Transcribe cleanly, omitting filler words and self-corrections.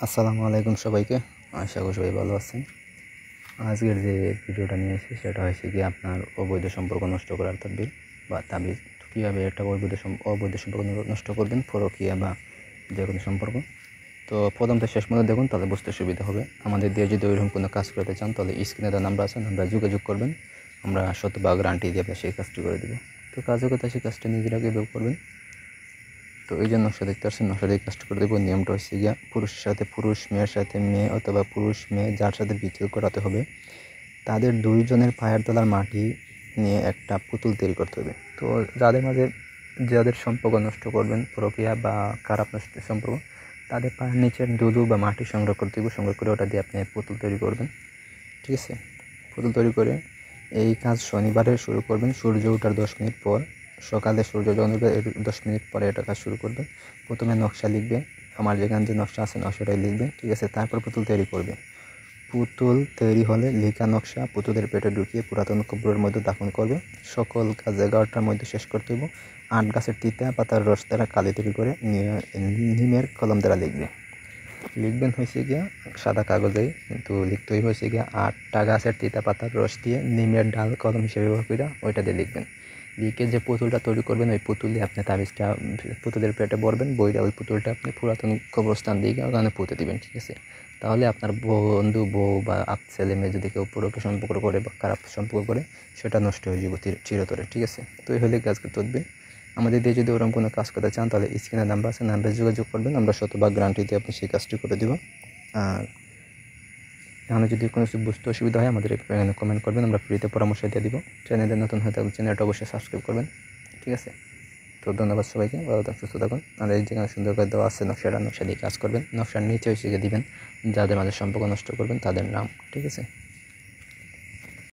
আসসালামু আলাইকুম সবাইকে। আশা করি সবাই ভালো আছেন। আজকের যে ভিডিওটা নিয়ে এসেছি সেটা হচ্ছে কি আপনার অবৈধ সম্পর্ক নষ্ট করার তাবিজ বা তাবিজ কীভাবে একটা অবৈধ সম্পর্ক নষ্ট করবেন, পরকীয়া বা যে কোনো সম্পর্ক। তো প্রথম থেকে শেষ মধ্যে দেখুন, তাহলে বুঝতে সুবিধা হবে। আমাদের দিয়ে যদি ওইরকম কোনো কাজ করতে চান তাহলে স্ক্রিনে দেওয়া নাম্বার আছে, আমরা যোগাযোগ করবেন। আমরা শতভাগ গ্যারান্টি দিয়ে আপনার সেই কাজটি করে দেবো। তো কাজের কথা, সেই কাজটা নিজেরা কীভাবে করবেন। তো এই যে নকশা দেখতে পাচ্ছেন, নকশা দিয়ে কাজটা করে দেবো। নিয়মটা হচ্ছে গিয়া পুরুষের সাথে পুরুষ, মেয়ের সাথে মেয়ে, অথবা পুরুষ মেয়ে যার সাথে বিচ্ছেদ করাতে হবে, তাদের দুইজনের পায়ের তলার মাটি নিয়ে একটা পুতুল তৈরি করতে হবে। তো যাদের সম্পর্ক নষ্ট করবেন, প্রক্রিয়া বা খারাপ সম্পর্ক, তাদের পায়ের নিচের দুধু বা মাটি সংগ্রহ করতে হবে। সংগ্রহ করে ওটা দিয়ে আপনি পুতুল তৈরি করবেন। ঠিক আছে, পুতুল তৈরি করে এই কাজ শনিবারে শুরু করবেন। সূর্য ওঠার 10 মিনিট পর, সকালে সূর্য যখন উঠবে 10 মিনিট পরে এটা কাজ শুরু করবেন। প্রথমে নকশা লিখবে, আমার যেখানে যে নকশা আছে নকশাটাই লিখবে। ঠিক আছে, তারপর পুতুল তৈরি করবে। পুতুল তৈরি হলে লেখা নকশা পুতুলের পেটে ঢুকিয়ে পুরাতন কবরের মধ্যে দাফন করবে। সকল কাজ 11টার মধ্যে শেষ করতে হবে। 8 গাছের তিতা পাতার রস দ্বারা কালি তৈরি করে নিমের কলম দ্বারা লিখবেন হয়েছে গিয়া সাদা কাগজে, কিন্তু লিখতে হয়েছে গিয়া 8টা গাছের তিতা পাতার রস দিয়ে নিমের ডাল কলম হিসেবে ব্যবহার করে ওইটা দিয়ে লিখবেন। লিখে যে পুতুলটা তৈরি করবেন, ওই পুতুলে আপনি তাবিজটা পুতুলের পেটে ভরবেন। বইটা ওই পুতুলটা আপনি পুরাতন কবরস্থান দিয়ে ওখানে পুঁতে দিবেন। ঠিক আছে, তাহলে আপনার বন্ধু, বউ বা ছেলে মেয়ে যদি কেউ পুরোকে সম্পর্ক করে বা খারাপ সম্পর্ক করে, সেটা নষ্ট হয়ে যাবে চিরতরে। ঠিক আছে, তো এই হলে কাজ করতে হবে। আমাদের দিয়ে যদি ওরকম কোনো কাজ করতে চান তাহলে স্ক্রিনে নাম্বার আছে, নাম্বারে যোগাযোগ করবেন। আমরা শতভাগ গ্যারান্টি দিয়ে আপনি সেই কাজটি করে দেবো। আর এখানে যদি কোনো কিছু বুঝতে অসুবিধা হয় আমাদের এখানে কমেন্ট করবেন, আমরা ফ্রিতে পরামর্শ দিয়ে দিব। চ্যানেলে নতুন হয়ে থাকলে চ্যানেলটা অবশ্যই সাবস্ক্রাইব করবেন। ঠিক আছে, তো ধন্যবাদ সবাইকে, ভালো থাকুন, সুস্থ থাকুন। আর এই যেখানে সুন্দর করে দেওয়া আছে নকশা দিয়ে কাজ করবেন। নকশার নিচে হচ্ছে দিবেন যাদের মাঝে সম্পর্ক নষ্ট করবেন তাদের নাম। ঠিক আছে।